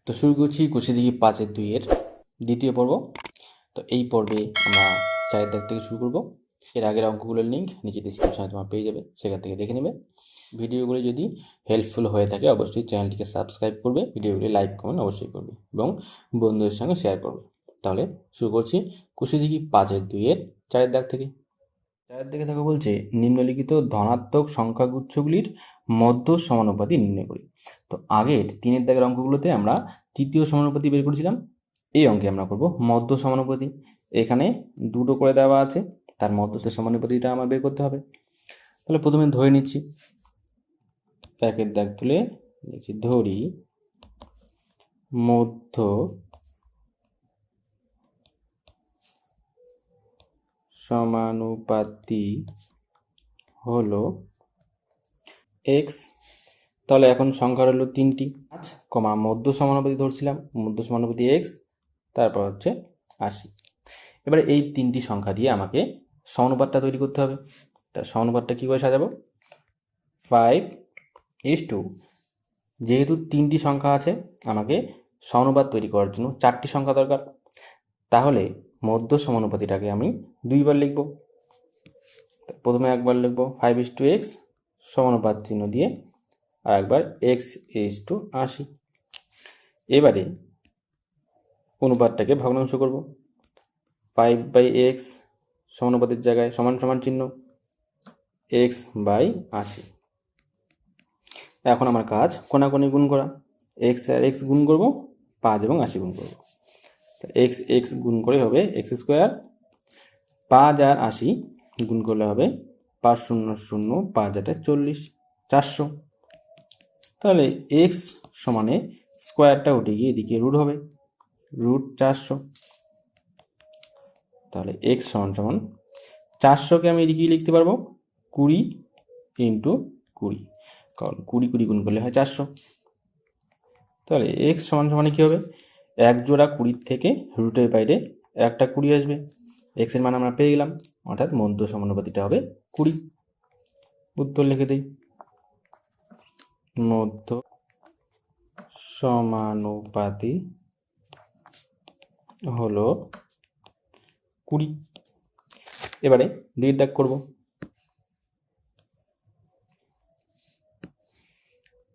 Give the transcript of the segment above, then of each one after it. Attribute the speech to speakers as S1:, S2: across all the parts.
S1: তো শুরু করছি কুশি দিঘি 5-2 দ্বিতীয় পর্ব। তো এই পর্বে আমরা 4 দাগ থেকে শুরু করব। এর আগের অঙ্কগুলোর লিঙ্ক নিচে ডিসক্রিপশনে তোমার পেয়ে যাবে, সেখান থেকে দেখে নেবে। ভিডিওগুলি যদি হেল্পফুল হয়ে থাকে অবশ্যই চ্যানেলটিকে সাবস্ক্রাইব করবে, ভিডিওগুলি লাইক কমেন্ট অবশ্যই করবে এবং বন্ধুদের সঙ্গে শেয়ার করবে। তাহলে শুরু করছি কুশি দিঘি 5-2 4 দাগ থেকে। 4 দাগে দেখো বলছে নিম্নলিখিত ধনাত্মক সংখ্যাগুচ্ছগুলির মধ্য সমানুপাতি নির্ণয় করি। তো আগের 3 দাগের অঙ্কগুলোতে আমরা তৃতীয় সমানুপাতি বের করেছিলাম, এই অঙ্কে আমরা করব মধ্য সমানুপাতি। এখানে দুটো করে দেওয়া আছে, তার মধ্য সমানুপাতিটা আমার বের করতে হবে। তাহলে প্রথমে ধরে নিচ্ছি, 1 দাগ তুলে নিচ্ছি, ধরি মধ্য সমানুপাতি হলো x। তাহলে এখন সংখ্যা হলো 3টি, 5, মধ্য সমানুপাতি ধরছিলাম, মধ্য সমানুপাতি x, তারপর হচ্ছে 80। এবারে এই 3টি সংখ্যা দিয়ে আমাকে সমানুপাতটা তৈরি করতে হবে। তার সমানুপাতটা কী করে সাজাবো? 5:2। যেহেতু 3টি সংখ্যা আছে, আমাকে সমানুপাত তৈরি করার জন্য 4টি সংখ্যা দরকার। তাহলে মধ্য সমানুপাতিটাকে আমি 2বার লিখব। প্রথমে একবার লিখব 5:x সমানুপাত চিহ্ন দিয়ে, আর একবার x:80। এবারে অনুপাতটাকে ভগ্নাংশ করব। 5/x সমানুপাতের জায়গায় সমান সমান চিহ্ন, x/80। এখন আমার কাজ কোনাকুনি গুণ করা। x আর x গুণ করব, 5 এবং 80 গুণ করব। x গুণ করে হবে x², 5 আর 80 গুণ করলে হবে 5 0 0, 5 8 40, 400। তাহলে x সমানে স্কোয়ারটা উঠে গিয়ে এদিকে রুট হবে, √400। তাহলে x সমান সমান 400কে আমি এদিকে লিখতে পারবো 20 × 20, কারণ 20 গুণ করলে হয় 400। তাহলে x সমান সমানে কী হবে? এক জোড়া 20 থেকে রুটের বাইরে একটা 20 আসবে, x এর মান আমরা পেয়ে গেলাম, অর্থাৎ মধ্য সমানুপাতিটা হবে 20। উত্তর লিখে দিই, মধ্য সমানুপাতি হলো 20। এবারে 2 দাগ করব।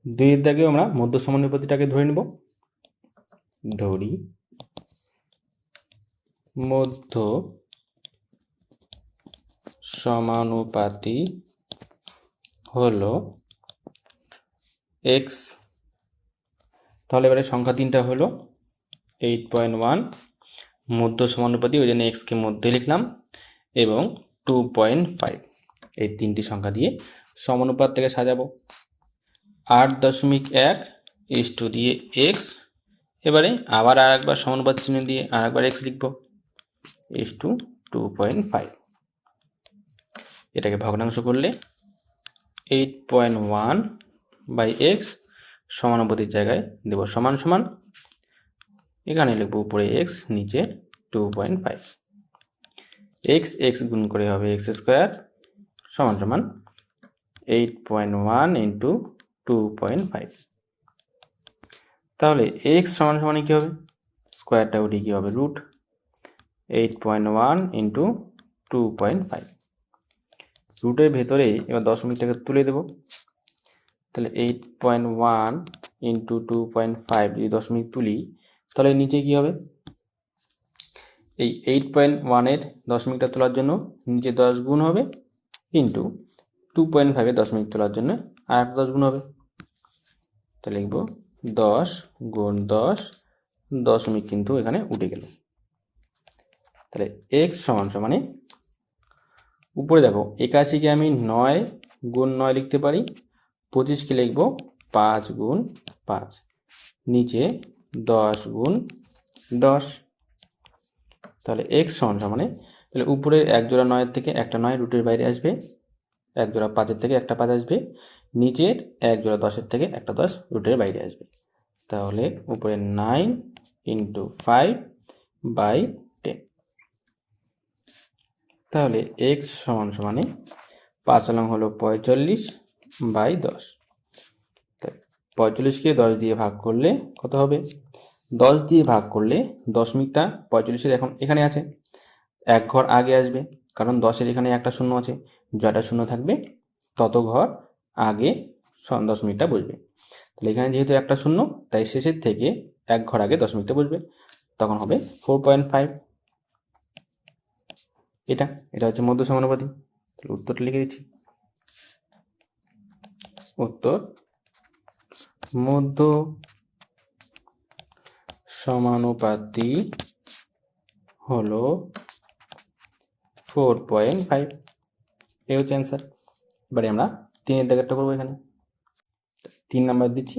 S1: 2 দাগেও আমরা মধ্য সমানুপাতিটাকে ধরে নেব। ধরি মধ্য সমানুপাতি হলো x। তাহলে এবারে সংখ্যা 3টা হলো 8.1 মধ্য সমানুপাতি, ওই জন্য এক্সকে মধ্যে লিখলাম, এবং 2.5। এই 3টি সংখ্যা দিয়ে সমানুপাতটাকে সাজাবো। 8.1 দিয়ে x, এবারে আবার আর একবার সমানুপাত চিহ্ন দিয়ে আর একবার x লিখব, 2.5। এটাকে ভগ্নাংশ করলে 8.1/x সমানুপাতির জায়গায় দেব সমান সমান, এখানে লিখব উপরে x, নিচে 2.5। x গুণ করে হবে x² সমান সমান 8.1 × 2.5। তাহলে x সমান সমান কী হবে? স্কোয়ারটা উঠে কী হবে? রুট 8.1 × 2.5। রুটের ভেতরে এবার দশমিকটাকে তুলে দেব। তাহলে 8.1 × 2.5 যদি দশমিক তুলি, তাহলে নিচে কি হবে? এই 8.1-এর দশমিকটা তোলার জন্য নিচে 10 গুণ হবে, ইন্টু 2.5-এর দশমিক তোলার জন্য আর একটা 10 গুণ হবে। তাহলে লিখব 10 × 10, দশমিক কিন্তু এখানে উঠে গেল। তাহলে x সমান সমানে উপরে দেখো 81কে আমি 9 × 9 লিখতে পারি, 25কে লিখব 5 × 5, নিচে 10 × 10। তাহলে x সমান সমানে, তাহলে উপরের এক জোড়া 9-এর থেকে একটা 9 রুটের বাইরে আসবে, এক জোড়া 5-এর থেকে একটা 5 আসবে, নিচের এক জোড়া 10-এর থেকে একটা 10 রুটের বাইরে আসবে। তাহলে উপরে 9 × 5/10। তাহলে x সমান সমানে 5 হলো 45/10। 45কে 10 দিয়ে ভাগ করলে কত হবে? 10 দিয়ে ভাগ করলে দশমিকটা 45-এর এখন এখানে আছে, এক ঘর আগে আসবে, কারণ 10-এর এখানে একটা শূন্য আছে, যটা শূন্য থাকবে তত ঘর আগে দশমিকটা বসবে। তাহলে এখানে যেহেতু একটা শূন্য, তাই শেষের থেকে এক ঘর আগে দশমিকটা বসবে, তখন হবে 4.5। এটা এটা হচ্ছে মধ্য সমানুপাতি। তাহলে উত্তরটা লিখে দিচ্ছি। উত্তর মধ্য সমানুপাতি হলো 4.5। এই হচ্ছে অ্যান্সার। এবারে আমরা 3-এর দাগেরটা করবো। এখানে 3 নাম্বার দিচ্ছি।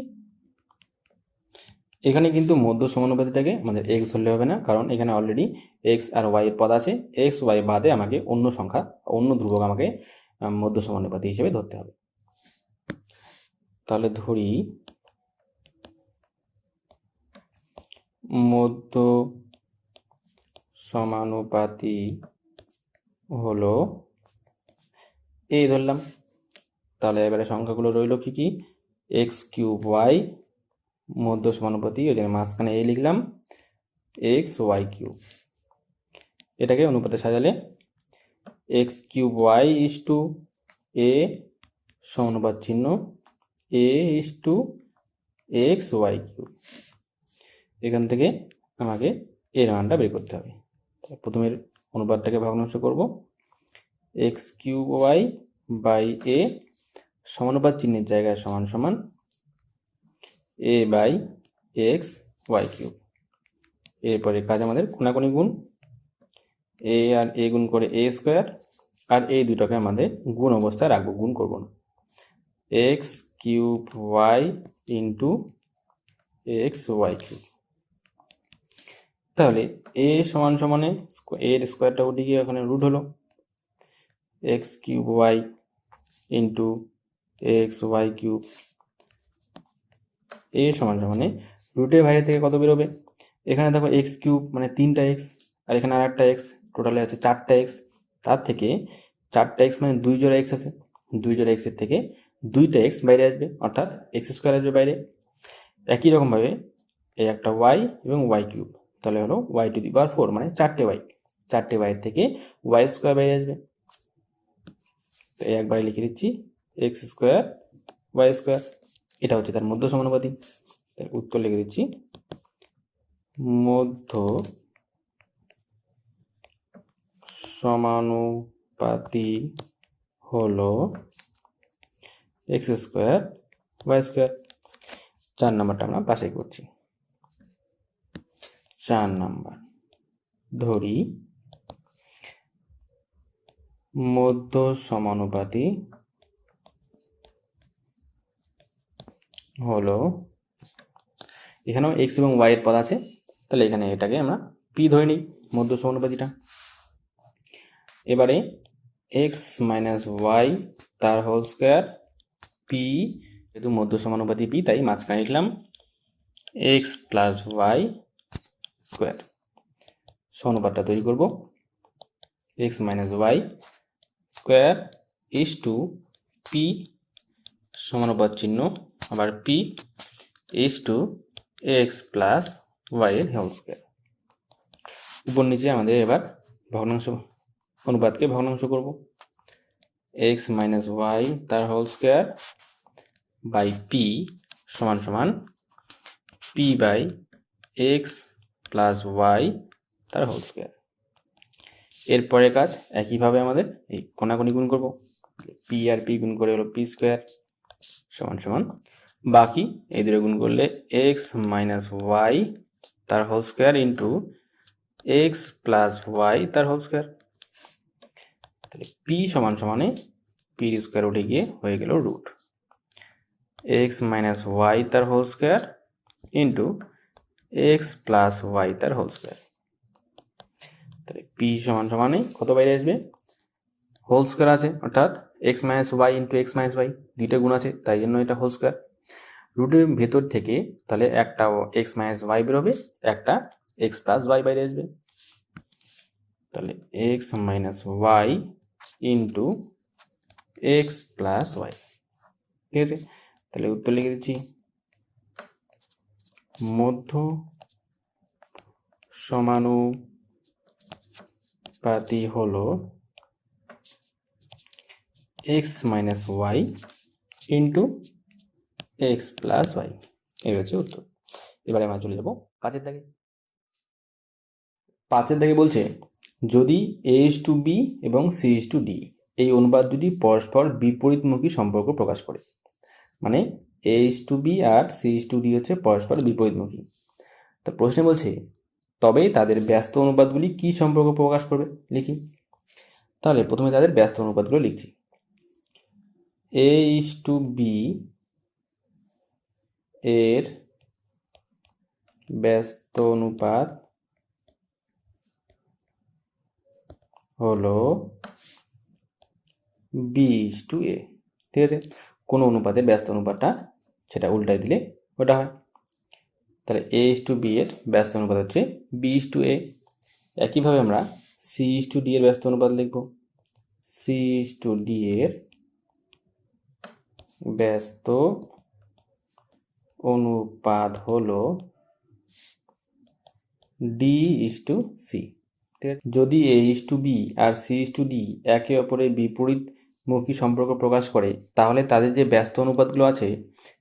S1: এখানে কিন্তু মধ্য সমানুপাতিটাকে আমাদের এক্স ধরলে হবে না, কারণ এখানে অলরেডি এক্স আর ওয়াই এর পদ আছে। এক্স ওয়াই বাদে আমাকে অন্য সংখ্যা, অন্য ধ্রুবক আমাকে মধ্য সমানুপাতি হিসেবে ধরতে হবে। তাহলে ধরি মধ্য সমানুপাতি হলো এ ধরলাম। তাহলে এবারে সংখ্যাগুলো রইল কি কি? এক্স কিউব ওয়াই মধ্য সমানুপাতি, ওই জন্য মাঝখানে এ লিখলাম, এক্স ওয়াই কিউব। এটাকে অনুপাতে সাজালে x cube Y is to এ সমানুপাত চিহ্ন এ ইস টু এক্স ওয়াই কিউব। এখান থেকে আমাকে এর মানটা বের করতে হবে। প্রথমে অনুপাতটাকে ভগ্নাংশ করব, এক্স কিউব ওয়াই বাই এ সমানুপাত চিহ্নের জায়গায় সমান সমান এ বাই এক্স ওয়াই কিউব। এরপরে কাজ আমাদের কোনাকুনি গুণ, এ আর এ গুণ করে এ স্কোয়ার, আর এই দুটোকে আমাদের গুণ অবস্থায় রাখবো, গুণ করব না। X cube Y into x Y cube. তাহলে এ সমান সমানে এর স্কোয়ারটা উঠে গিয়ে ওখানে রুট হলো, x cube Y into x Y cube. এ সমান সমানে রুটের বাইরে থেকে কত বেরোবে? এখানে দেখো এক্স কিউব মানে 3টা এক্স, আর এখানে আর একটা এক্স, টোটালে আছে 4টা এক্স। তার থেকে 4টা এক্স মানে 2 জোড়া এক্স আছে, 2 জোড়া এক্সের থেকে 2টা এক্স বাইরে আসবে, অর্থাৎ এক্স স্কোয়ার আসবে বাইরে। একই রকমভাবে এই একটা ওয়াই এবং ওয়াই কিউব, তাহলে হলো ওয়াই টু দি পাওয়ার 4 মানে 4টে ওয়াই, 4টে ওয়াই থেকে ওয়াই স্কোয়ার বাইরে আসবে। তো এই একবারে লিখে দিচ্ছি এক্স স্কোয়ার ওয়াই স্কোয়ার। এটা হচ্ছে তার মধ্য সমানুপাতি। তার উত্তর লিখে দিচ্ছি, মধ্য সমানুপাতি হলো এক্স স্কোয়ার ওয়াই স্কোয়ার। 4 নাম্বারটা আমরা পাশে করছি। 4 নাম্বার ধরি মধ্য সমানুপাতি হলো, এখানেও এক্স এবং ওয়াই এর পদ আছে, তাহলে এখানে এটাকে আমরা পি ধরে নিই মধ্য সমানুপাতিটা। এবারে এক্স মাইনাস ওয়াই তার হোল স্কোয়ার পি, যেহেতু মধ্য সমানুপাতি পি তাই মাঝখানে লিখলাম এক্স প্লাস ওয়াই স্কোয়ার। সমানুপাতটা তৈরি করব, x minus y square is to p সমানুপাত চিহ্ন আবার p is to x plus y এর হোল স্কোয়ার। উপর নিচে আমাদের এবার ভগ্নাংশ, অনুপাতকে ভগ্নাংশ করব, এক্স মাইনাস ওয়াই তার হোল স্কোয়ার বাই পি সমান সমান p by x plus Y তার হোল স্কোয়ার। এরপরে কাজ একইভাবে আমাদের এই কোনাকুনি গুণ করব, পি আর পি গুণ করে হলো পি স্কোয়ার সমান সমান বাকি এই দুটো গুণ করলে এক্স মাইনাস ওয়াই তার whole square into X plus Y তার হোল স্কোয়ার। তাহলে পি সমান সমানে পির স্কোয়ার উঠে গিয়ে হয়ে গেল রুট এক্স মাইনাস ওয়াই তার whole square into X plus Y তার হোল স্কোয়ার। তাহলে পি সমান সমানে কত বাইরে আসবে? হোল স্কোয়ার আছে, অর্থাৎ X minus Y into X minus Y দুইটা গুণ আছে, তাই জন্য এটা হোল স্কোয়ার। রুটের ভেতর থেকে তাহলে একটা এক্স মাইনাস ওয়াই বেরোবে, একটা এক্স প্লাস ওয়াই বাইরে আসবে। তাহলে X minus Y into X plus Y. ঠিক আছে, তাহলে উত্তর লিখে দিচ্ছি, মধ্য সমানুপাতি হলো x minus Y into X plus Y. এই হচ্ছে উত্তর। এবারে আমরা চলে যাব 5 দাগে। 5 দাগে বলছে যদি A:B এবং C:D এই অনুপাত দুটি পরস্পর বিপরীতমুখী সম্পর্ক প্রকাশ করে, মানে A:B আর C:D হচ্ছে পরস্পর বিপরীতমুখী। তো প্রশ্নে বলছে তবে তাদের ব্যস্ত অনুপাতগুলি কি সম্পর্ক প্রকাশ করবে, লিখি। তাহলে প্রথমে তাদের ব্যস্ত অনুপাতগুলো লিখছি। A:B এর ব্যস্ত অনুপাত হলো B:A। ঠিক আছে, কোনো অনুপাতের ব্যস্ত অনুপাতটা সেটা উল্টাই দিলে ওটা হয়। তাহলে A:B এর ব্যস্ত অনুপাত হচ্ছে B:A। একইভাবে আমরা C:D এর ব্যস্ত অনুপাত লিখব। C:D এর ব্যস্ত অনুপাত হলো D:C। ঠিক আছে, যদি A:B আর C:D একে অপরের বিপরীতমুখী সম্পর্ক প্রকাশ করে, তাহলে তাদের যে ব্যস্ত অনুপাতগুলো আছে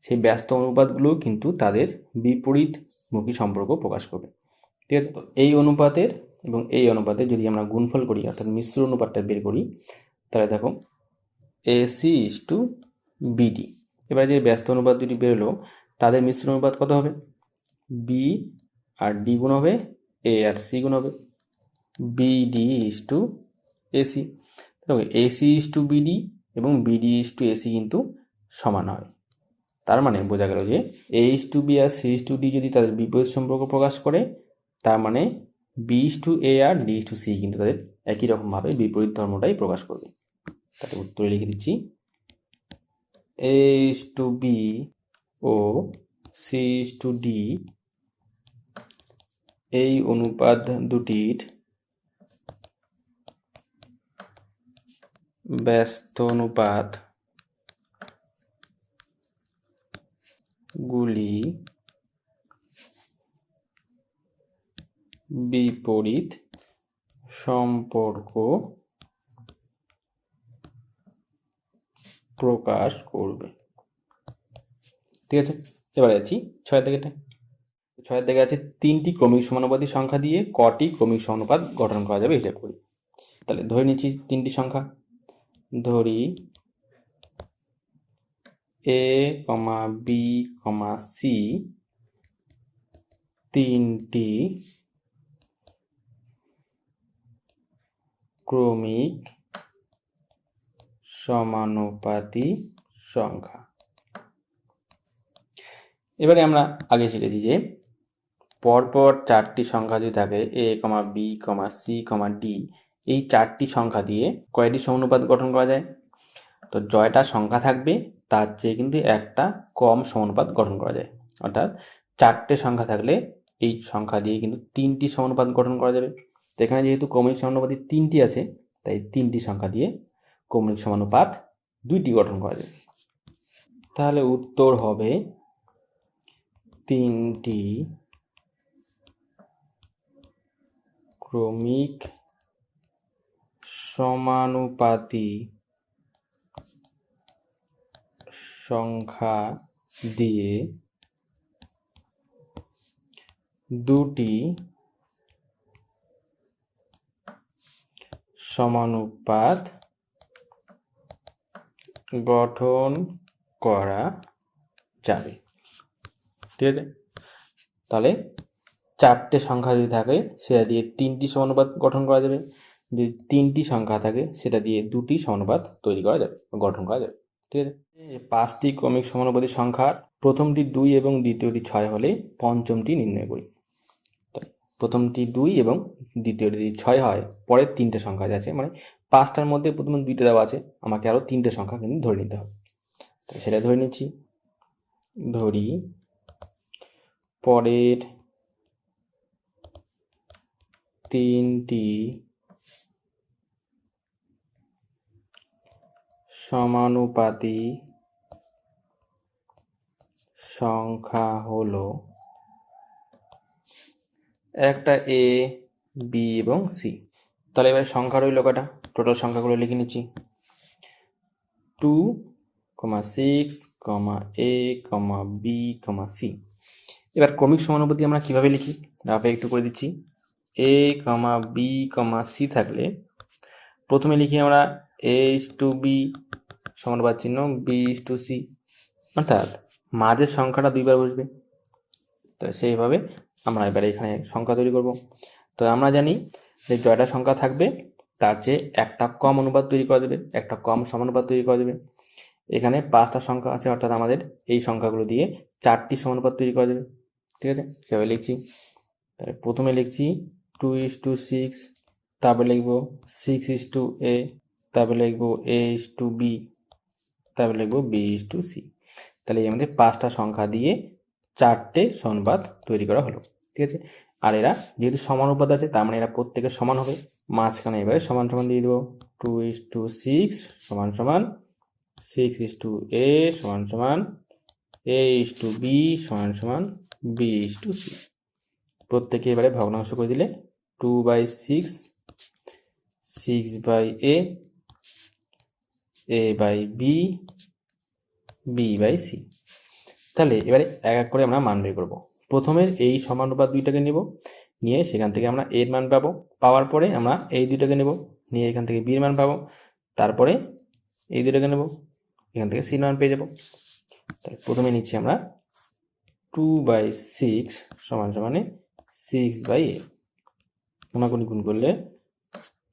S1: সেই ব্যস্ত অনুপাতগুলো কিন্তু তাদের বিপরীতমুখী সম্পর্ক প্রকাশ করবে। ঠিক আছে, তো এই অনুপাতের এবং এই অনুপাতের যদি আমরা গুণফল করি অর্থাৎ মিশ্র অনুপাতটা বের করি, তাহলে দেখো AC:BD। এবার যে ব্যস্ত অনুপাত দুটি বেরোলো তাদের মিশ্র অনুপাত কত হবে? B আর D গুণ হবে, A আর C গুণ হবে, BD:AC। তবে AC:BD এবং BD:AC কিন্তু সমান হয়। তার মানে বোঝা গেল যে A:B আর C:D যদি তাদের বিপরীত সম্পর্ক প্রকাশ করে, তার মানে B:A আর D:C কিন্তু তাদের একই রকমভাবে বিপরীত ধর্মটাই প্রকাশ করবে। তাহলে উত্তরে লিখে দিচ্ছি A:B ও C:D এই অনুপাত দুটির ব্যস্ত অনুপাত গুলি বিপরীত সম্পর্ক প্রকাশ করবে। ঠিক আছে, এবারে আছি 6 দাগেটা। 6 দাগে আছে 3টি ক্রমিক সমানুপাতিক সংখ্যা দিয়ে কটি ক্রমিক সমানুপাত গঠন করা যাবে হিসাব করি। তাহলে ধরে নিচ্ছি 3টি সংখ্যা। ধরি A, B, C 3টি ক্রমিক সমানুপাতি সংখ্যা। এবারে আমরা আগে শিখেছি যে পরপর 4টি সংখ্যা যদি থাকে A, B, C, D, এই 4টি সংখ্যা দিয়ে কয়টি সমানুপাত গঠন করা যায়? তো জয়টা সংখ্যা থাকবে তার চেয়ে কিন্তু একটা কম সমানুপাত গঠন করা যায়। অর্থাৎ 4টে সংখ্যা থাকলে এই সংখ্যা দিয়ে কিন্তু 3টি সমানুপাত গঠন করা যাবে। তো এখানে যেহেতু ক্রমিক সমানুপাতি 3টি আছে, তাই 3টি সংখ্যা দিয়ে ক্রমিক সমানুপাত 2টি গঠন করা যাবে। তাহলে উত্তর হবে 3টি ক্রমিক সমানুপাতি সংখ্যা দিয়ে 2টি সমানুপাত গঠন করা যাবে। ঠিক আছে, তাহলে 4টে সংখ্যা যদি থাকে সেটা দিয়ে 3টি সমানুপাত গঠন করা যাবে, যদি 3টি সংখ্যা থাকে সেটা দিয়ে 2টি সমানুপাত তৈরি করা যাবে, গঠন করা যাবে। ঠিক আছে, 5টি ক্রমিক সমানুপাতি সংখ্যার প্রথমটি 2 এবং দ্বিতীয়টি 6 হলে পঞ্চমটি নির্ণয় করি। প্রথমটি 2 এবং দ্বিতীয়টি যদি 6 হয়, পরের 3টে সংখ্যা আছে, মানে 5টার মধ্যে প্রথমে 2টে দেওয়া আছে, আমাকে আরও 3টে সংখ্যা কিন্তু ধরে নিতে হবে। তো সেটা ধরে নিচ্ছি। ধরি পরের 3টি সমানুপাতি সংখ্যা হলো একটা এ, বি এবং সি। তাহলে এবার সংখ্যা রইল কটা, টোটাল সংখ্যাগুলো লিখে নিচ্ছি। 2, 6, a, b, c। এবার ক্রমিক সমানুপাতি আমরা কিভাবে লিখি, রাফে একটু করে দিচ্ছি। a, b, c থাকলে প্রথমে লিখি আমরা a:b সমানুপাত চিহ্ন b:c, অর্থাৎ মাঝের সংখ্যাটা দুইবার বসবে। তো সেইভাবে আমরা এবার এখানে সংখ্যা তৈরি করব। তো আমরা জানি যে জয়টা সংখ্যা থাকবে তার চেয়ে একটা কম অনুপাত তৈরি করা যাবে, একটা কম সমানুপাত তৈরি করা যাবে। এখানে 5টা সংখ্যা আছে, অর্থাৎ আমাদের এই সংখ্যাগুলো দিয়ে 4টি সমানুপাত তৈরি করা যাবে। ঠিক আছে, সেভাবে লিখছি। তাহলে প্রথমে লিখছি 2:6, তারপরে লিখব 6:a, তারপরে লিখব a:b, তারপরে লিখব b:c। তাহলে আমাদের 5টা সংখ্যা দিয়ে 4টে সমানুপাত তৈরি করা হলো। ঠিক আছে, আর এরা যেহেতু সমানুপাত আছে তার মানে এরা প্রত্যেকে সমান হবে। মাঝখানে এবারে সমান সমান দিয়ে দেবো। 2:6 সমান সমান 6:a সমান সমান a:b সমান সমান b:c। প্রত্যেকে এবারে ভগ্নাংশ করে দিলে 2/6, 6/a, a/b, b/c। তাহলে এবারে এক এক করে আমরা মান বের করবো। প্রথমে এই সমানুপাত দুইটাকে নেব, নিয়ে সেখান থেকে আমরা এর মান পাবো। পাওয়ার পরে আমরা এই দুইটাকে নেব, নিয়ে এখান থেকে বির মান পাবো। তারপরে এই দুইটাকে নেব, এখান থেকে সির মান পেয়ে যাবো। তাহলে প্রথমে নিচ্ছি আমরা 2/6 সমান সমানে 6/a। গুণাগুণি গুণ করলে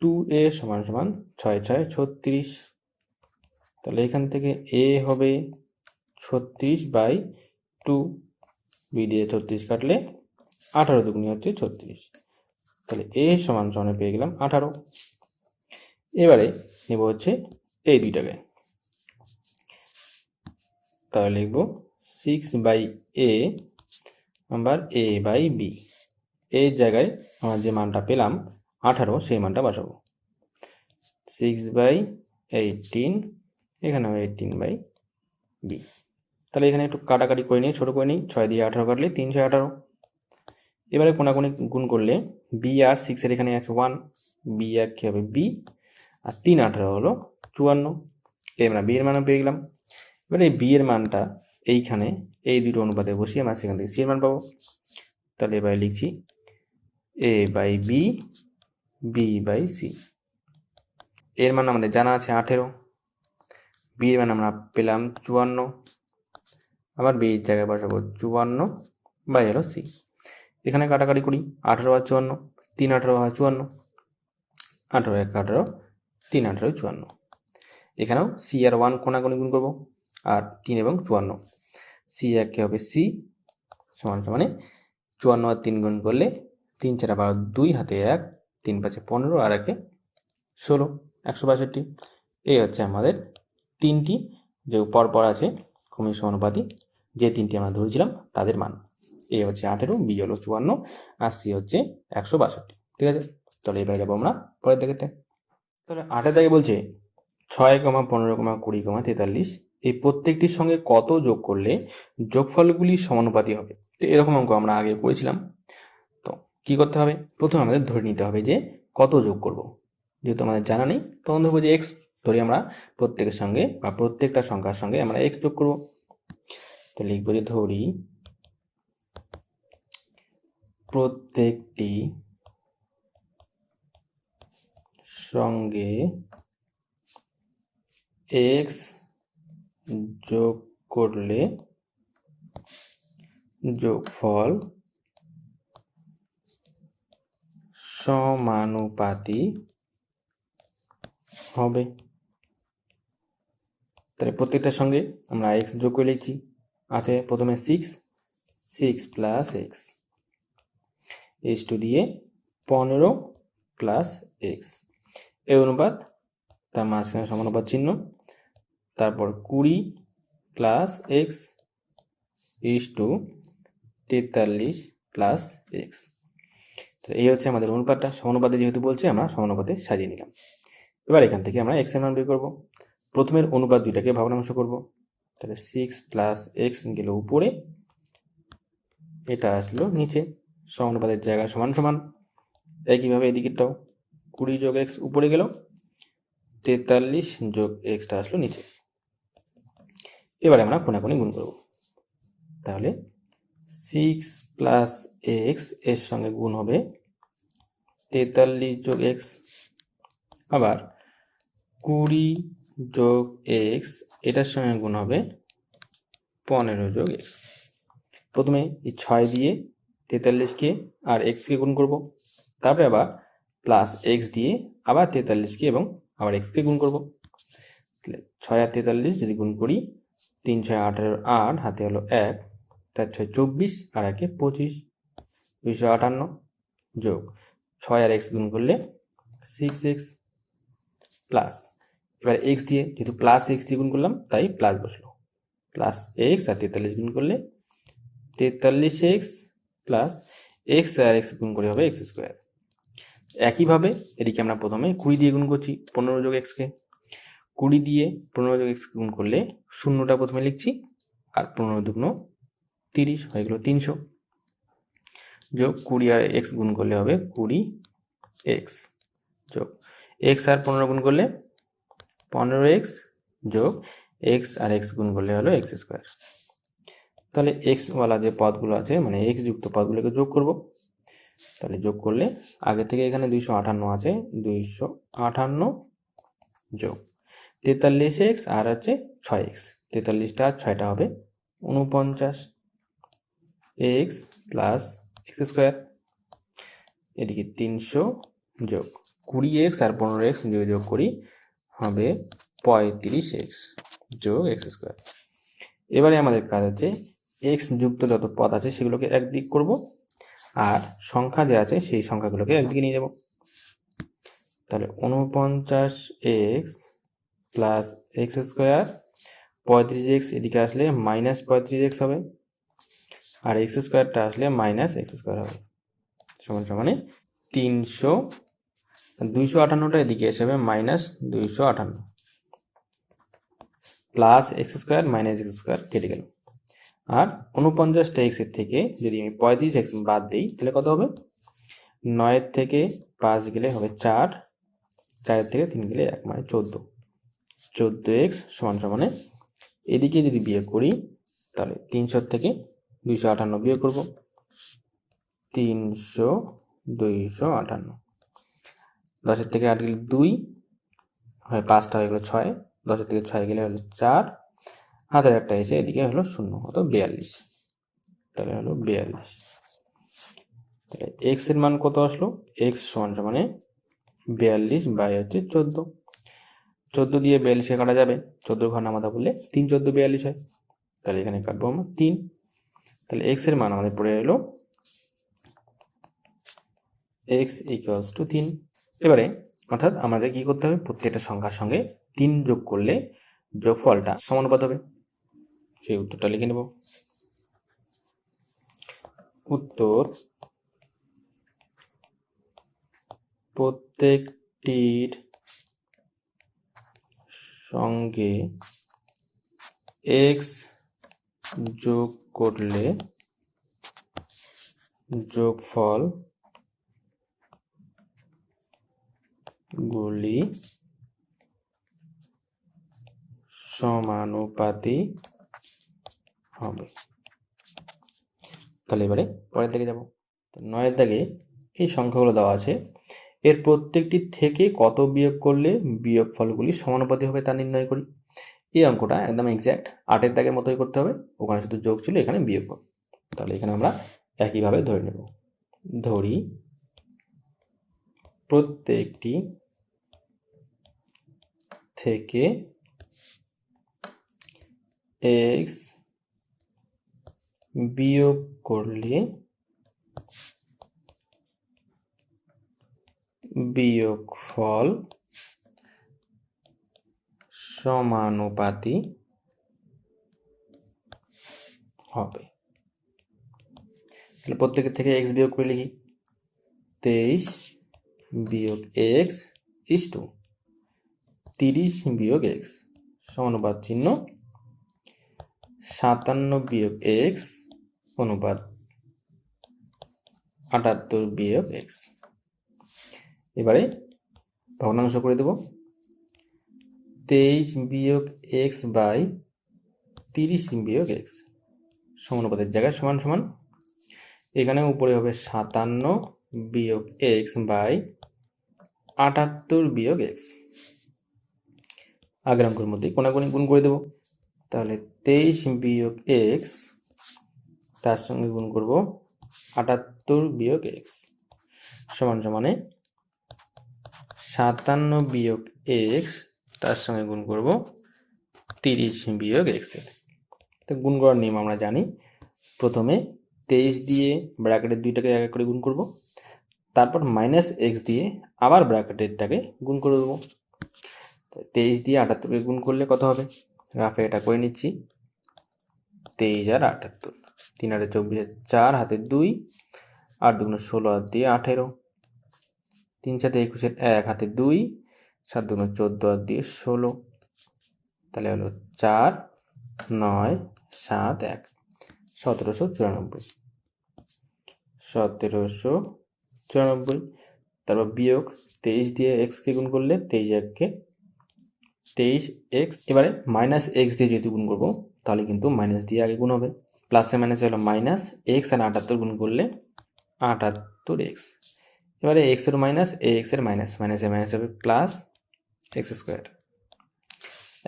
S1: 2a সমান সমান 6×6 36। তাহলে এখান থেকে a হবে 36/2, 2 দিয়ে 36 কাটলে 18 দুগুণি হচ্ছে 36। তাহলে a সমান সমানে পেয়ে গেলাম 18। এবারে নেব হচ্ছে এই দুইটাকে, তাহলে লিখব 6/a আবার a/b। এই জায়গায় আমরা যে মানটা পেলাম 18, সেই মানটা বসাবো। 6/18, এখানেও 18/b। তাহলে এখানে একটু কাটাকাটি করে নিই, ছোটো করে নিই। 6 দিয়ে 18 কাটলে 3×18। এবারে কোনাকুনি গুণ করলে বি আর 6-এর এখানে আছে 1, বি এক কি হবে বি, আর 3×18 হলো 54। আমরা বি এর মানও পেয়ে গেলাম। এবারে এই বি এর মানটা এইখানে এই দুটো অনুপাতে বসিয়ে আমরা সেখান থেকে সি এর মান পাবো। তাহলে এবারে লিখছি a/b, b/c। এর মান আমাদের জানা আছে 18, বি এর মান আমরা পেলাম 54, আবার বি এর জায়গায় বসাবো 54/হলো সি। এখানে কাটাকাটি করি, 18 আর 54, 3×18 হয় 54, 18 × 18, 3×18 54। এখানেও সি আর 1 কোনাকুনি গুণ করবো, আর 3 এবং 54, সি এককে হবে সি সমান সমানে 54 আর 3 গুণ করলে 3×4 = 12, 2 হাতে 1, 3×5 = 15, আর 1 16, 162। এই হচ্ছে আমাদের তিনটি যে পরপর আছে ক্রমিক সমানুপাতি, যে তিনটি আমরা ধরেছিলাম তাদের মান। এ হচ্ছে 18, বি হলো 54, আর সি হচ্ছে 162। ঠিক আছে, তাহলে এবারে যাবো আমরা পরের দিকেরটা। তাহলে 8 দাগে বলছে 6, 15, 20, 43 এই প্রত্যেকটির সঙ্গে কত যোগ করলে যোগফলগুলি সমানুপাতি হবে। তো এরকম অঙ্ক আমরা আগে করেছিলাম। তো কি করতে হবে, প্রথমে আমাদের ধরে নিতে হবে যে কত যোগ করব। যেহেতু আমাদের জানা নেই, তখন ধরবো যে এক্স ধরি আমরা, প্রত্যেকের সঙ্গে বা প্রত্যেকটা সংখ্যার সঙ্গে আমরা এক্স যোগ করব। তো লিখবো যে ধরি প্রত্যেকটি সঙ্গে এক্স যোগ করলে যোগফল সমানুপাতি হবে। তাহলে প্রত্যেকটার সঙ্গে আমরা এক্স যোগ করে লিখছি। আছে প্রথমে 6 + x, h2 দিয়ে 15 + x, এই অনুপাত, তার মাঝখানে সমানুপাত চিহ্ন, তারপর 20 + x, h2 43 + x। তো এই হচ্ছে আমাদের অনুপাতটা। সমানুপাতে যেহেতু বলছে আমরা সমানুপাতে সাজিয়ে নিলাম। এবার এখান থেকে আমরা x এর মান বের করব। প্রথমের অনুপাত দুইটাকে ভগ্নাংশ করব। তাহলে 6 + x গেল উপরে, এটা আসলো নিচে, সমানুপাতের জায়গায় সমান সমান। একইভাবে এদিকেরটাও 20 যোগ এক্স উপরে গেল, 43 যোগ এক্সটা আসলো নিচে। এবারে আমরা কোনাকুনি গুণ করব। তাহলে 6 প্লাস এক্স এর সঙ্গে গুণ হবে 43 যোগ এক্স, আবার 20 যোগ এক্স এটার সঙ্গে গুণ হবে 15 যোগ এক্স। প্রথমে এই 6 দিয়ে 43কে আর এক্সকে গুণ করব, তারপরে আবার প্লাস এক্স দিয়ে আবার 43কে এবং আবার এক্সকে গুণ করব। 6 আর 43 যদি গুণ করি, 3 6 18 8, হাতে হলো 1, 4 6 24 আর 1 25, 258 যোগ 6 আর এক্স গুণ করলে 6x প্লাস, এবার এক্স দিয়ে যেহেতু প্লাস এক্স দিয়ে গুণ করলাম তাই প্লাস বসলো, প্লাস এক্স আর 43 গুণ করলে 43x প্লাস এক্স আর এক্স গুণ করে হবে এক্স স্কোয়ার। একইভাবে এদিকে আমরা প্রথমে 20 দিয়ে গুণ করছি 15 যোগ এক্সকে, 20 দিয়ে 15 যোগ এক্স গুণ করলে শূন্যটা প্রথমে লিখছি, আর 15 দুগুণ 30 হয়ে গেল 300, যোগ 20 আর এক্স গুণ করলে হবে 20x, যোগ এক্স আর 15 গুণ করলে 15x, যোগ এক্স আর এক্স গুণ করলে হলো এক্স স্কোয়ার। তাহলে এক্স ওয়ালা যে পদগুলো আছে মানে এক্স যুক্ত পদগুলোকে যোগ করব। তাহলে যোগ করলে আগে থেকে এখানে 258 আছে, 258 যোগ 43x আর আছে 6x, 43টা আর 6টা হবে 49x প্লাস এক্স স্কোয়ার। এদিকে 300 যোগ 20x আর 15x যদি যোগ করি হবে 35x যোগ এক্স স্কোয়ার। এবারে আমাদের কাজ আছে এক্স যুক্ত যত পদ আছে সেগুলোকে একদিক করব, আর সংখ্যা যে আছে সেই সংখ্যাগুলোকে একদিকে নিয়ে যাব। তাহলে 49x plus x square, 35x এদিকে আসলে মাইনাস 35x হবে, আর এক্স স্কোয়ারটা আসলে মাইনাস এক্স স্কোয়ার হবে, সমান সমানে 300, 258টা এদিকে এসে হবে minus 258 plus x square minus x square কেটে গেল। আর 49টা এক্সের থেকে যদি আমি 35x বাদ দিই তাহলে কত হবে, 9 থেকে 5 গেলে হবে 4, 4 থেকে 3 গেলে 1 মানে 14, 14x সমান সমানে এদিকে যদি বিয়োগ করি তাহলে 300 থেকে 258 বিয়োগ করব, 300 258, 10 থেকে 8 গেলে 2 হয়, 5টা হয়ে গেল 6, 10 থেকে 6 গেলে হলো 4, হাতের একটা এসে এদিকে হলো 0, কত 42, তাহলে হলো 42। তাহলে এক্স এর মান কত আসলো, এক্স সমান সমানে 42 বাই হচ্ছে 14, 14 দিয়ে 42 কাটা যাবে, 14 ঘর নামাতা বললে 3 14 42 হয়, তাহলে এখানে কাটবো আমরা 3, তাহলে এক্স এর মান আমাদের পড়ে এলো x ইকুয়ালস টু 3। এবারে অর্থাৎ আমাদের কি করতে হবে, প্রত্যেকটা সংখ্যার সঙ্গে 3 যোগ করলে যোগফলটা সমানুপাত হবে, সেই উত্তরটা লিখে নেব। উত্তর প্রত্যেকটির সঙ্গে x যোগ করলে যোগফল গুলি সমানুপাতি হবে। তাহলে এবারে পরের দিকে যাব। 9 দাগে এই সংখ্যাগুলো দেওয়া আছে, এর প্রত্যেকটি থেকে কত বিয়োগ করলে বিয়োগফলগুলি সমানুপাতি হবে তা নির্ণয় করি। এই অঙ্কটা একদম এক্স্যাক্ট 8 দাগের মতোই করতে হবে, ওখানে শুধু যোগ ছিল এখানে বিয়োগ হবে। তাহলে এখানে আমরা একইভাবে ধরে নেব, ধরি প্রত্যেকটি থেকে x বিয়োগ করলে বিয়োগফল সমানুপাতি হবে। তাহলে প্রত্যেকের থেকে x বিয়োগ করে লিখি, 23 বিয়োগ x ইস টু 30 বিয়োগ x, সমানুপাত চিহ্ন 57 বিয়োগ x অনুপাত 78 বিয়োগ এক্স। এবারে ভগ্নাংশ করে দেব। 23 বিয়োগ এক্স বাই 30 বিয়োগ এক্স সমানুপাতের জায়গায় সমান সমান, এখানে উপরে হবে 57 বিয়োগ এক্স বাই 78 বিয়োগ এক্স। আগের অঙ্কের মধ্যে কোনাকুনি গুণ করে দেব। তাহলে 23 বিয়োগ এক্স তার সঙ্গে গুণ করব 78 বিয়োগ এক্স সমান সমানে 57 বিয়োগ এক্স তার সঙ্গে গুণ করব 30 বিয়োগ এক্স এর। তো গুণ করার নিয়ম আমরা জানি। প্রথমে 23 দিয়ে ব্র্যাকেটের দুইটাকে এক এক করে গুণ করব, তারপর মাইনাস এক্স দিয়ে আবার ব্র্যাকেটেরটাকে গুণ করে দেবো। 23 দিয়ে 78কে গুণ করলে কত হবে? রাফে এটা করে নিচ্ছি। 23 আর 78, 3 আর 24, 4 হাতে 2, 8 দুগুণ 16 আর দিয়ে 18, 3 সাথে 21, 1 হাতে 2, 7 দুগুণ 14 আর দিয়ে 16, তাহলে হলো 4 9 7 1 1794। 1794, তারপর বিয়োগ 23 দিয়ে এক্সকে গুণ করলে 23 1কে 23 এক্স। এবারে মাইনাস এক্স দিয়ে যদি গুণ করবো তাহলে কিন্তু মাইনাস দিয়ে আগে গুণ হবে। প্লাসে মাইনাসে হলো মাইনাস এক্স আর 78 গুণ করলে 78 এক্স। এবারে এক্স এর মাইনাস এক্স এর মাইনাস, মাইনাসে মাইনাস হবে প্লাস এক্স স্কোয়ার।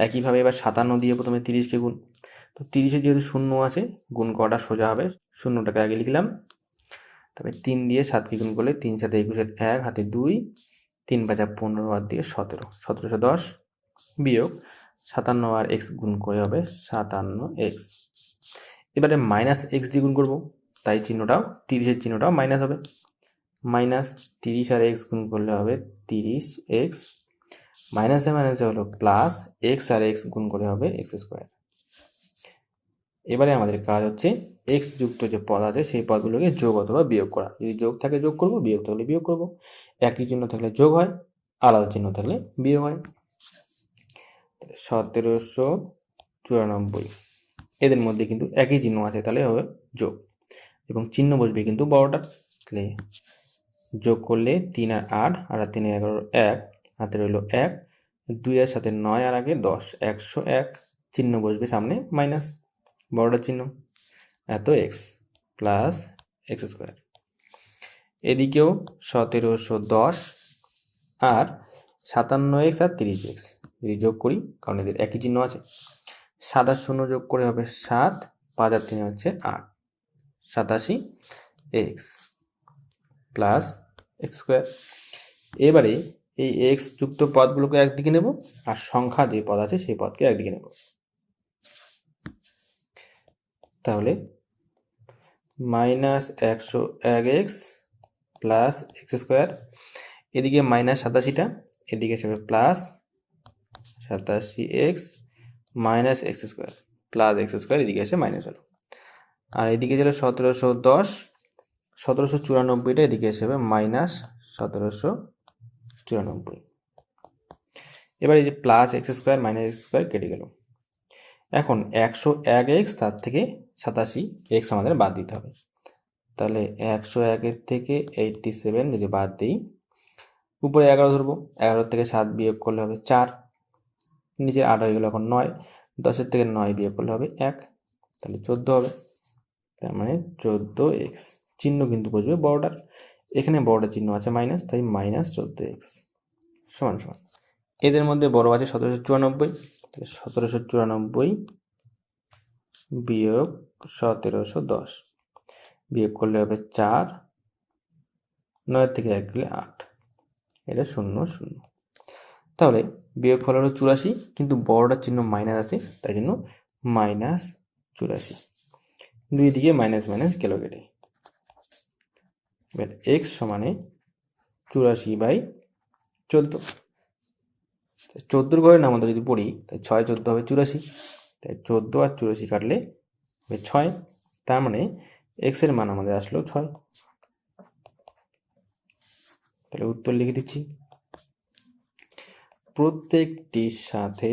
S1: একইভাবে এবার 57 দিয়ে প্রথমে 30কে গুণ, তো 30-এ যেহেতু শূন্য আছে গুণ করাটা সোজা হবে, শূন্যটাকে আগে লিখলাম। তবে 3 দিয়ে 7কে গুণ করলে 3 সাথে 21, 1 হাতে 2, 3 5 15 আর দিয়ে 17, 1710 বিয়োগ 57 আর এক্স গুণ করে হবে 57 এক্স। এবারে মাইনাস এক্স দিয়ে গুণ করবো, তাই চিহ্নটাও 30-এর চিহ্নটাও মাইনাস হবে। মাইনাস 30 আর এক্স গুণ করলে হবে 30 এক্স, মাইনাসে মাইনাসে হলো প্লাস এক্স আর এক্স গুণ করে হবে এক্স স্কোয়ার। এবারে আমাদের কাজ হচ্ছে এক্স যুক্ত যে পদ আছে সেই পদগুলোকে যোগ অথবা বিয়োগ করা। যদি যোগ থাকে যোগ করব, বিয়োগ থাকলে বিয়োগ করব। একই চিহ্ন থাকলে যোগ হয়, আলাদা চিহ্ন থাকলে বিয়োগ হয়। 1794, এদের মধ্যে কিন্তু একই চিহ্ন আছে, তাহলে হবে যোগ এবং চিহ্ন বসবে কিন্তু বড়টা। তাহলে যোগ করলে 3 আর 8 আর 3 আর 11 1 হাতে রইল 1, 2 এর সাথে 9 আর আগে 10, 101, চিহ্ন বসবে সামনে মাইনাস বড়টার চিহ্ন, এত এক্স প্লাস এক্স স্কোয়ার। এদিকেও 1710 আর 57x আর 30x যদি যোগ করি, কারণ এদের একই চিহ্ন আছে, 7 আর 0 যোগ করে হবে 7, 5 আর 3 হচ্ছে 8, 87x প্লাস এক্স স্কোয়ার। এবারে এই এক্স যুক্ত পদগুলোকে একদিকে নেব আর সংখ্যা যে পদ আছে সেই পদকে একদিকে নেব। তাহলে minus 101x plus x square, এদিকে মাইনাস 87টা, এদিকে হিসেবে plus 87x minus x square plus x square, এদিকে এসে মাইনাস হলো। আর এদিকে ছিল 1710, 1794টা এদিকে এসে হবে মাইনাস 1794। এবার এই যে plus x square minus x square কেটে গেল। এখন 101x তার থেকে 87x আমাদের বাদ দিতে হবে। তাহলে 101-এর থেকে 87 যদি বাদ দিই, উপরে 11 ধরবো, 11 থেকে 7 বিয়োগ করলে হবে 4, নিচে 8 হয়ে গেল এখন 9, 10-এর থেকে 9 বিয়োগ করলে হবে 1, তাহলে 14 হবে। তার মানে 14x, চিহ্ন কিন্তু বসবে বড়টার, এখানে বড়টার চিহ্ন আছে মাইনাস, তাই মাইনাস 14x সমান সমান। এদের মধ্যে বড় আছে 1794, তাহলে 1794 বিয়োগ 1710 বিয়োগ করলে হবে 4, 9 থেকে 1 গেলে 8, এটা 0 0। তাহলে বিয়োগ ফল হলো 84, কিন্তু বড়টার চিহ্ন মাইনাস আছে তাই জন্য মাইনাস 84, দুই দিকে মাইনাস মাইনাস গেল কেটে। এবার এক্স সমানে 84/14, 14 ঘরের নাম যদি পড়ি তাই 6 14 হবে 84, তাই 14 আর 84 কাটলে হবে 6, তার মানে এক্স এর মান আমাদের আসলো 6। তাহলে উত্তর লিখে দিচ্ছি, প্রত্যেকটির সাথে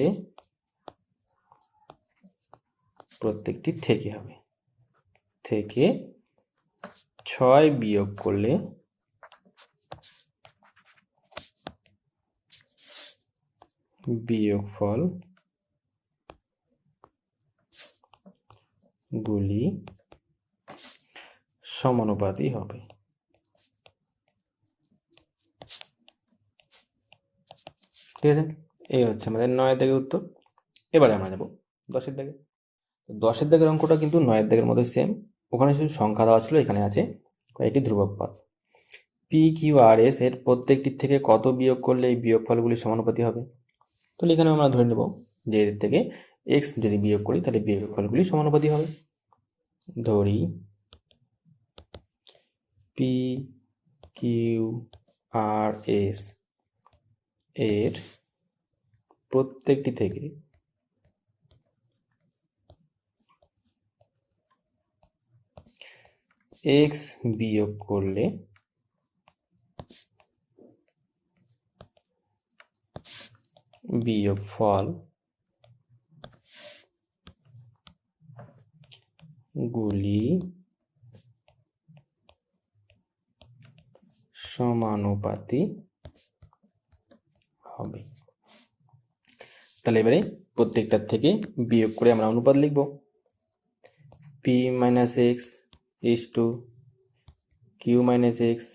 S1: প্রত্যেকটি থেকে হবে, থেকে 6 বিয়োগ করলে বিয়োগফল গুলি সমানুপাতি হবে। ঠিক আছে, এই হচ্ছে আমাদের 9 দাগের উত্তর। এবারে আমরা যাব 10 দাগে। 10 দাগের অঙ্কটা কিন্তু 9 দাগের মতো সেম। ওখানে শুধু সংখ্যা দেওয়া ছিল, এখানে আছে কয়েকটি ধ্রুবক পদ। পি কিউ আর এস এর প্রত্যেকটির থেকে কত বিয়োগ করলে এই বিয়োগফলগুলি সমানুপাতি হবে। তো এখানে আমরা ধরে নেব যে এদের থেকে এক্স যদি বিয়োগ করি তাহলে বিয়োগফলগুলি সমানুপাতি হবে। ধরি পি কিউ আর এস এর প্রত্যেকটি থেকে এক্স বিয়োগ করলে বিয়োগফল গুলি সমানুপাতি হবে। তাহলে এবারে প্রত্যেকটার থেকে বিয়োগ করে আমরা অনুপাত লিখব। P minus x is to q minus x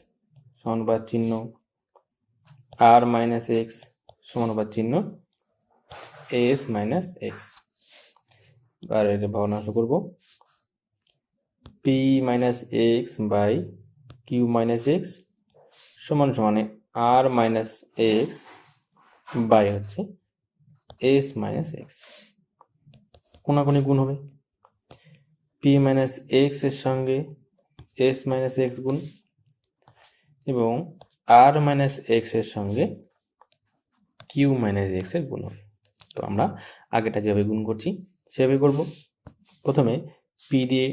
S1: সমানুপাত চিহ্ন আর মাইনাস এক্স সমানুপাত চিহ্ন এস মাইনাস এক্স। আর এটা ভগ্নাংশ করব। P minus X by Q minus X সমান সমানে আর মাইনাস এক্স বাই হচ্ছে এস মাইনাস এক্স। কোনাকুনি গুণ হবে। পি মাইনাস এক্স এর সঙ্গে এস মাইনাস এক্স গুণ এবং আর মাইনাস এক্স এর সঙ্গে কিউ মাইনাস এক্স এর গুণ হবে। তো আমরা আগেটা যেভাবে গুণ করছি সেভাবে করব। প্রথমে পি দিয়ে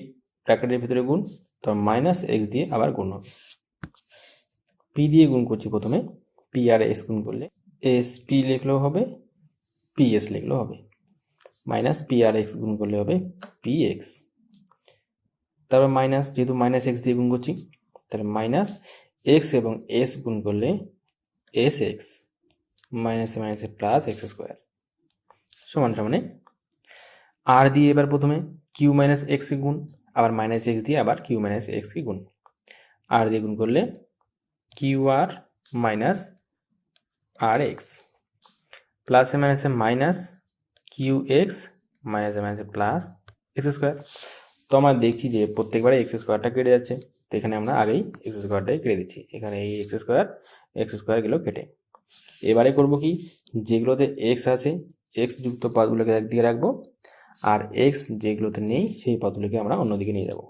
S1: ব্র্যাকেটের ভিতরে গুণ, তো মাইনাস এক্স দিয়ে আবার গুণ হবে। পি দিয়ে গুণ করছি প্রথমে, পি আর এস গুণ করলে এস পি লিখলেও হবে, পি এস লিখলেও হবে। মাইনাস পি আর এক্স গুণ করলে হবে পি এক্স। তারপর মাইনাস, যেহেতু মাইনাস এক্স দিয়ে গুণ করছি তাহলে মাইনাস এক্স এবং এস গুণ করলে এস এক্স মাইনাসে মাইনাসে প্লাস এক্স স্কোয়ার সমান সমানে আর দিয়ে এবার প্রথমে কিউ মাইনাস এক্স গুণ, আবার মাইনাস এক্স দিয়ে আবার কিউ মাইনাস এক্স গুণ। আর দিয়ে গুণ করলে কিউ আর মাইনাস আর এক্স প্লাসে মাইনাসে মাইনাস কিউ এক্স মাইনাসে মাইনাসে প্লাস এক্স স্কোয়ার। তো আমরা দেখছি যে প্রত্যেকবারে এক্স স্কোয়ারটা কেটে যাচ্ছে, তো এখানে আমরা আগেই এক্স স্কোয়ারটাই কেটে দিচ্ছি। এখানে এই এক্স স্কোয়ার গেল কেটে। এবারে করব কি, যেগুলোতে এক্স আছে এক্স যুক্ত পদগুলোকে একদিকে রাখবো, আর এক্স যেগুলোতে নেই সেই পদগুলোকে আমরা অন্যদিকে নিয়ে যাব।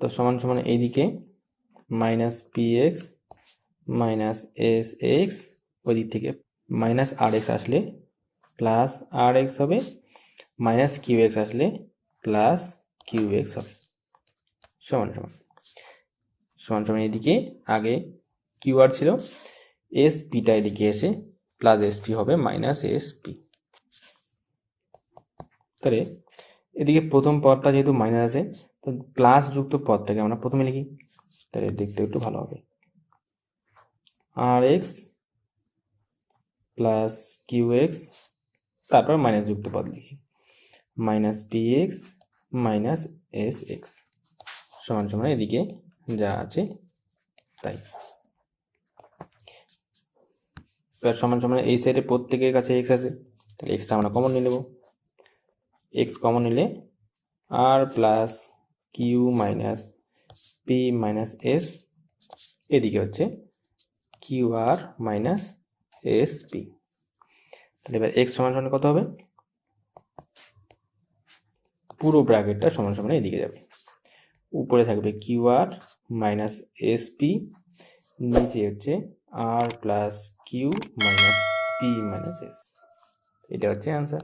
S1: তো সমান সমান এইদিকে minus P x minus S x, ওই দিক থেকে মাইনাস আর এক্স আসলে প্লাস আর এক্স হবে, মাইনাস কিউ এক্স আসলে প্লাস কিউ এক্স হবে সমান সমান সমান সমান। এদিকে আগে কিউ আর ছিল, এস পিটা এদিকে এসে প্লাস এস পি হবে মাইনাস এস পি। তাহলে এদিকে প্রথম পদটা যেহেতু মাইনাস আছে তো প্লাস যুক্ত পদটাকে আমরা প্রথমে লিখি, তাহলে দেখতে একটু ভালো হবে। আর এক্স প্লাস কিউ এক্স, তারপর মাইনাস যুক্ত পদ লিখি minus P x minus S x সমান সমান এদিকে যা আছে তাই। এবার সমান সমান এই সাইডে প্রত্যেকের কাছে এক্স আছে, তাহলে এক্সটা আমরা কমন নিয়ে নেব। এক্স কমন নিলে r plus q minus p minus s, এদিকে হচ্ছে q r minus s p. তাহলে এবার এক্স সমান সমান কত হবে, পুরো ব্র্যাকেটটা সমান সমান এদিকে যাবে। উপরে থাকবে q r minus s p, নিচে হচ্ছে r plus q minus p minus s. এটা হচ্ছে অ্যান্সার।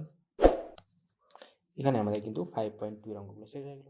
S1: এখানে আমাদের কিন্তু 5.2 অঙ্কগুলো শেষ হয়ে গেল।